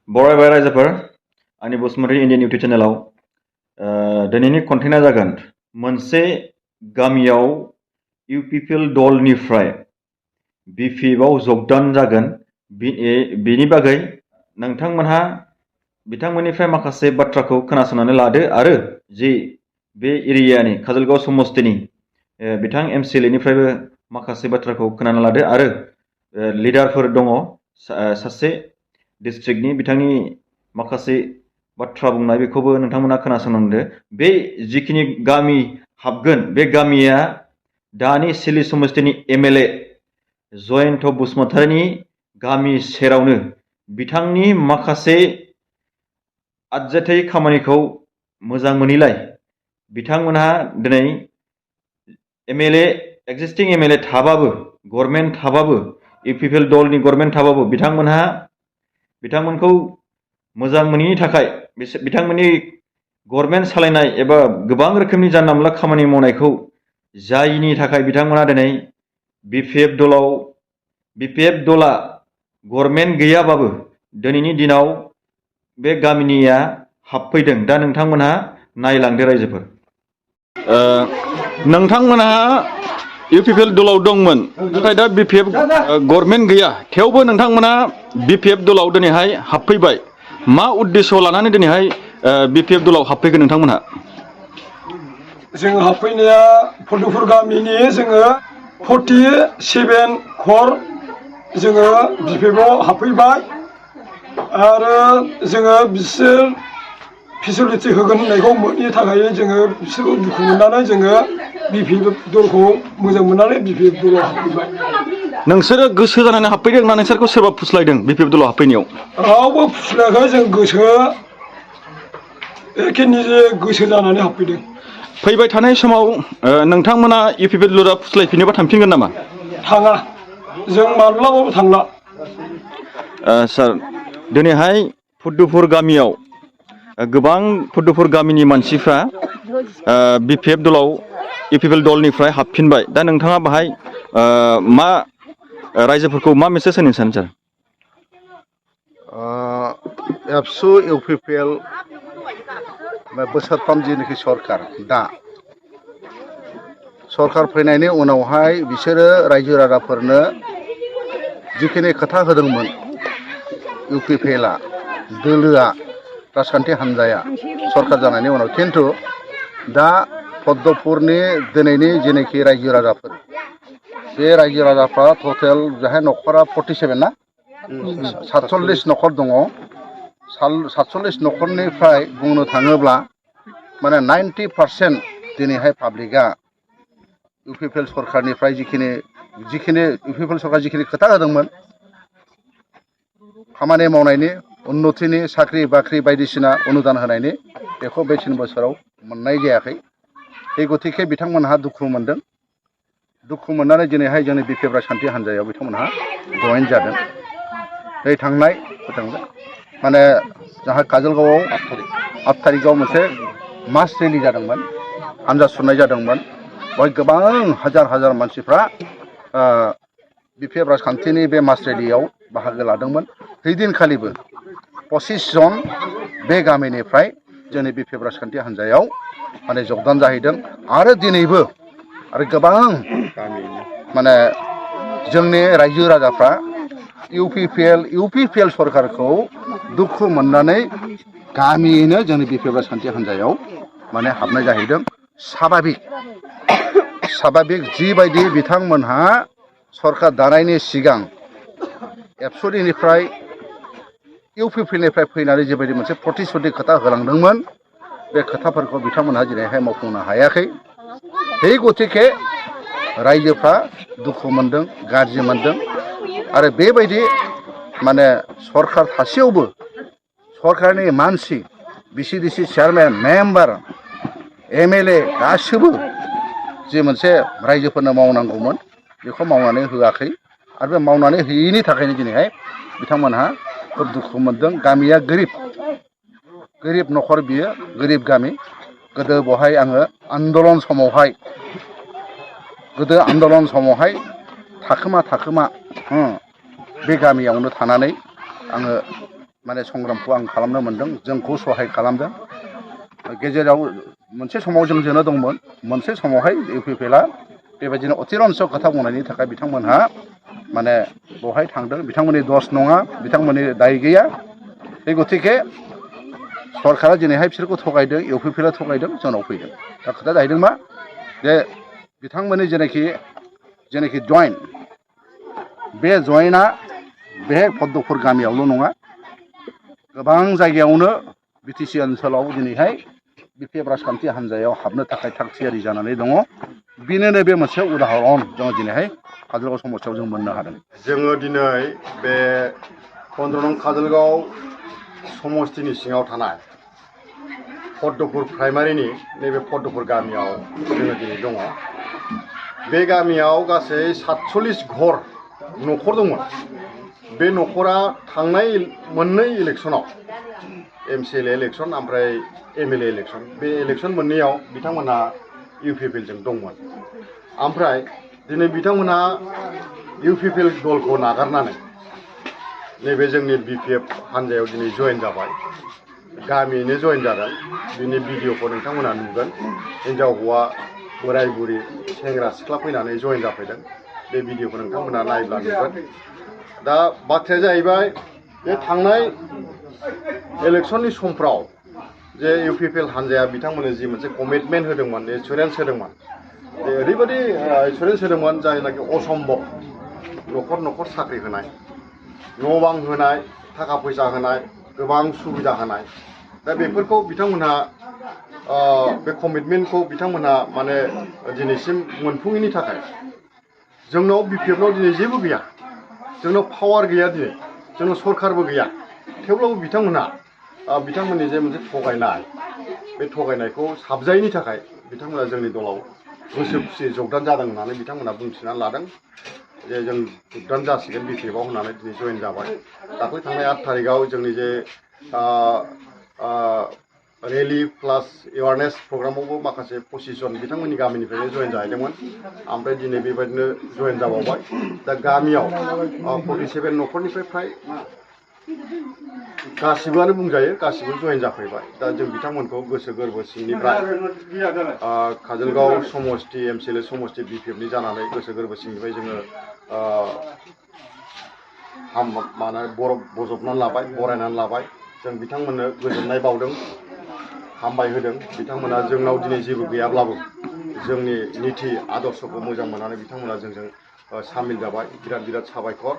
बरायबाय रायजोफोर आंनि Basumatary Indian YouTube चेनेलाव दिनैनि कन्टेन्टआ जागोन मोनसे गामियाव इउपिपिएल दलनिफ्राय बिपिएफआव जगदान जागोन बेनि बागै नोंथांमोनहा बिथांमोननिफ्राय माखासे बाथ्राखौ खोनासंनानै लादो आरो जि बे एरियानि काजलगाव समस्तिनि बिथां एमसिएलए निफ्रायबो माखासे बाथ्राखौ खोनाना लादो आरो लिडारफोर दङ सासे डिस्ट्रिक्टनि बिथांनि माखासे बाथ्रा बुंनाय बेखौबो नोंथांमोना खोनासंनांदो। बे जिखिनि गामि हाबगोन बे गामिया दानि सिलि समस्तिनि एमएलए जयन्त बसुमतारीनि गामि सेरावनो बिथांनि माखासे आदजाथाइ खामानिखौ मोजां मोनैलाय बिथांमोनहा दिनै एमएलए एक्जिस्टिं एमएलए थाबाबो गभर्नमेन्ट थाबाबो इउपिपिएल दलनि गभर्नमेन्ट थाबाबो बिथांमोनखौ मोजां मोनैनि थाखाय बिथांमोननि गभर्नमेन्ट सालायनाय एबा गोबां रोखोमनि जानला मोनला खामानि मावनायखौ जायिनि थाखाय बिथांमोना दिनै बिपिएफ दला गभर्नमेन्ट गैयाबाबो दिनैनि दिनाव बे गामिनिया हाबफैदों। दा नोंथांमोनहा नायलांदो रायजोफोर। नोंथांमोनहा इउपिपिएल दलाव दंमोन नाथाय दा बिपिएफ गभर्नमेन्ट गैया थेवबो नोंथांमोना बिपिएफ दलाव दिनैहाय हाबफैबाय। मा उद्देश्य लानानै दिनैहाय बिपिएफ दलाव हाबफैगोन नोंथांमोनहा? जों हाबफैनाया फुलदुफुर गामिनि जोङो 47 खर जोङो बिपिएफआव हाबफैबाय आरो जोङो बिसोर फेसिलिटि होगोन होननायखौ मोनैनि थाखाय जोङो बिसोरखौ दुखु मोननानै जोङो बिपिएफ दलखौ मोजां मोननानै बिपिएफ दलाव हाबफैबाय। नोंसोरो गोसो जानानै हाबफैदों ना नोंसोरखौ सोरबा फुस्लायदों बिपिएफ दलाव हाबफैनायाव? रावबो फुस्लायाखै, जों एखे निजे गोसो जानानै हाबफैदों। फैबाय थानाय समाव नोंथांमोना इउपिपिएल दला फुस्लायफिनोबा थांफिनगोन नामा? थाङा, जों माब्लाबाबो थांला। सार दिनैहाय फुलदुफुर गामियाव गोबां फुलदुफुर गामिनि मानसिफ्रा बिपिएफ दलाव इउपिपिएल दलनिफ्राय हाबफिनबाय। दा नोंथाङा बाहाय मा रायजोफोरखौ मा मेसेज होनो सानो सार? एबसु इउपिपिएल बोसोरथाम जिनोखि सरकार दा सरकार फैनायनि उनावहाय बिसोरो रायजो राजाफोरनो जिखिनि खोथा होदोंमोन इउपिपिएलआ दोलोआ राजखान्थि हान्जाया सरकार जानायनि उनाव, खिन्थु दा पद्मपुरनि दिनैनि जेनोखि रायजो राजाफोर बे रायजो राजाफ्रा टटेल जाहाय न'खरा 47 ना 47 न'खर दङ। 47 न'खरनिफ्राय बुंनो थाङोब्ला माने 90% दिनैहाय पाब्लिकआ इउपिपिएल सरकारनिफ्राय जिखिनि इउपिपिएल सरकार जिखिनि खोथा होदोंमोन खामानि मावनायनि उन्नतिनि साख्रि बाख्रि बायदिसिना अनुदान होनायनि बेखौ बे 3 बोसोराव मोननाय जायाखै। बे गतिके बिथांमोनहा दुखु मोनदों। दुखु मोननानै दिनैहाय जोंनि बिपिएफ राजखान्थि हान्जायाव बिथांमोनहा जयेन जादों। बे थांनाय माने जोंहा काजलगावआव 8 थारिखआव मोनसे मास रेलि जादोंमोन, हान्जा सुरनाय जादोंमोन। बेवहाय गोबां हाजार मानसिफ्रा बिपिएफ राजखान्थिनि बे मास रेलियाव बाहागो लादोंमोन। हैदिनखालिबो 25 जन बे गामिनिफ्राय जोंनि बिपिएफ राजखान्थि हान्जायाव माने जगदान जाहैदों। आरो दिनैबो आरो गोबां माने जोंनि रायजो राजाफ्रा इउपिपिएल सरकारखौ दुखु मोननानै गामियैनो जोंनि बिपिएफ राजखान्थि हान्जायाव माने हाबनाय जाहैदों। साभाबिक जिबायदि बिथांमोनहा सरकार दानायनि सिगां एबसुनिफ्राय इउपिपिएलनिफ्राय फैनानै जिबायदि मोनसे प्रतिश्रुति खोथा होलांदोंमोन बे खोथाफोरखौ बिथांमोनहा दिनैहाय मावफुंनो हायाखै। बे गतिके रायजोफ्रा दुखु मोनदों, गाज्रि मोनदों। आरो बेबायदि माने सरकार थासेयावबो सरकारनि मानसि बिसिडिसि चेयारमेन मेम्बार एमएलए गासिबो जे मोनसे रायजोफोरनो मावनांगौमोन बेखौ मावनानै होआखै। आरो बे मावनानै होयैनि थाखायनो दिनैहाय बिथांमोनहा खोब दुखु मोनदों। गामिया गोरिब न'खर, बियो गोरिब गामि। गोदो बहाय आङो आन्दलन समावहाय थाखोमा बे गामियावनो थानानै आङो माने संग्रामखौ आं खालामनो मोनदों जोंखौ सहाय खालामदों गेजेराव मोनसे समाव जों जेनो दंमोन मोनसे समावहाय इउपिपिएलआ बेबायदिनो अतिरन्स खोथा बुंनायनि थाखाय बिथांमोनहा माने बहाय थांदों बिथांमोननि दस नङा बिथांमोननि दाय गैया बे गतिके सरकारा दिनैहाय बिसोरखौ थगायदों इउपिपिएलआ थगायदों जोंनाव फैदों दा खोथा जाहैदों मा जे बिथांमोननि जेनाखि जइन्ट बे जइन्टआ बे पद्मपुर गामियावल' नङा गोबां जायगायावनो बिटिसि ओनसोलाव दिनैहाय बिपिएफ राजखान्थि हान्जायाव हाबनो थाखाय थाग थियारि जानानै दङ बेनिनो बे मोनसे उदाहरन जोङो दिनैहाय काजलगाव समस्तियाव जों मोननो हादों जोङो दिनै बे 15 नं काजलगाव समस्तिनि सिङाव थानाय पद्मपुर प्राइमारिनि नैबे पद्मपुर गामियाव जोङो दिनै दङ बे गामियाव गासै 47 घर न'खर दंमोन बे न'खरा थांनाय मोननै इलेक्सनाव एमसिएलए इलेक्सन ओमफ्राय एमएलए इलेक्सन बे इलेक्सन मोननैयाव बिथांमोनहा इउपिपिएलजों दंमोन ओमफ्राय दिनै बिथांमोनहा इउपिपिएल दलखौ नागारनानै नैबे जोंनि बिपिएफ हान्जायाव दिनै जयेन जाबाय गामियैनो जयेन जादों बिनि भिडिअखौ नोंथांमोनहा नुगोन हिन्जाव हौवा बोराय बुरि सेंग्रा सिख्ला फैनानै जयेन जाफैदों बे भिडिअखौ नोंथांमोनहा नायब्ला नुगोन दा बाथ्राया जाहैबाय बे थांनाय इलेक्सननि समफ्राव जे इउपिपिएल हान्जाया बिथांमोननो जि मोनसे कमिटमेन्ट होदोंमोन एसुरेन्स होदोंमोन ओरैबायदि एसुरेन्स होदोंमोन जायनाखि असम्भब न'खर न'खर साख्रि होनाय न' बां होनाय थाखा फैसा होनाय गोबां सुबिदा होनाय दा बेफोरखौ बिथांमोनहा बे कमिटमेन्टखौ बिथांमोनहा माने दिनैसिम मोनफुङैनि थाखाय जोंनाव बिपिएफनाव दिनै जेबो गैया जोंनाव पावार गैया दिनै जोंनाव सरकारबो गैया थेवब्लाबो बिथांमोननि जे मोनसे थगायनाय बे थगायनायखौ साबजायैनि थाखाय बिथांमोना जोंनि दलाव गोसो खुसियै जगदान जादों होननानै बिथांमोना बुंथिनानै लादों जे जों जगदान जासिगोन बिपिएफआव होननानै दिनै जयेन जाबाय दाख्लै थांनाय 8 तारिखआव जोंनि जे रेलि प्लास एवारनेस प्रग्रामावबो माखासे 25 जन बिथांमोननि गामिनिफ्रायनो जयेन जाहैदोंमोन ओमफ्राय दिनै बेबायदिनो जयेन जाबावबाय दा गामियाव 47 न'खरनिफ्राय फ्राय गासिबोआनो बुंजायो गासिबो जयेन जाफैबाय दा जों बिथांमोनखौ गोसो गोरबो सिंनिफ्राय काजलगाव समस्ति एमसिएलए समस्ति बिपिएफनि जानानै गोसो गोरबो सिंनिफ्राय जोङो बजबनानै लाबाय बरायनानै लाबाय जों बिथांमोननो गोजोननाय बावदों हामबाय होदों बिथांमोना जोंनाव दिनै जेबो गैयाब्लाबो जोंनि निति आदर्शखौ मोजां मोननानै बिथांमोना जोंजों सामिल जाबाय बिराद साबायखर